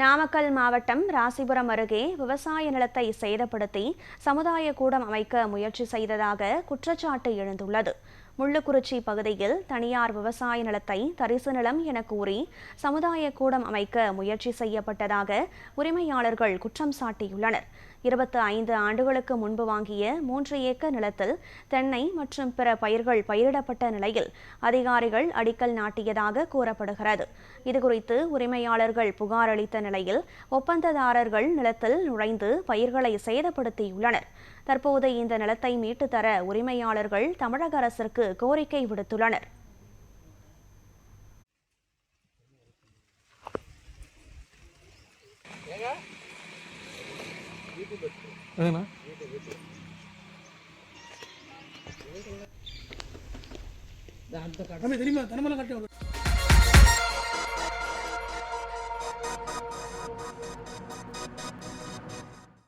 நாமக்கல் மாவட்டம் ராசிபுரம் அருகே விவசாய நிலத்தை சேதப்படுத்தி சமுதாய கூடம் அமைக்க முயற்சி செய்ததாக குற்றச்சாட்டு எழுந்துள்ளது. முள்ளுக்குறிச்சி பகுதியில் தனியார் விவசாய நிலத்தை தரிசு நிலம் என கூறி சமுதாய கூடம் அமைக்க முயற்சி செய்யப்பட்டதாக உரிமையாளர்கள் குற்றம் சாட்டியுள்ளனர். 25 ஆண்டுகளுக்கு முன்பு வாங்கிய 3 ஏக்கர் நிலத்தில் தென்னை மற்றும் பிற பயிர்கள் பயிரிடப்பட்ட நிலையில் அதிகாரிகள் அடிக்கல் நாட்டியதாக கூறப்படுகிறது. இதுகுறித்து உரிமையாளர்கள் புகார் அளித்த நிலையில் ஒப்பந்ததாரர்கள் நிலத்தில் நுழைந்து பயிர்களை சேதப்படுத்தியுள்ளனர். தற்போது இந்த நிலத்தை மீட்டு தர உரிமையாளர்கள் தமிழக அரசிற்கு கோரிக்கை விடுத்துள்ளனர். தெரியுமா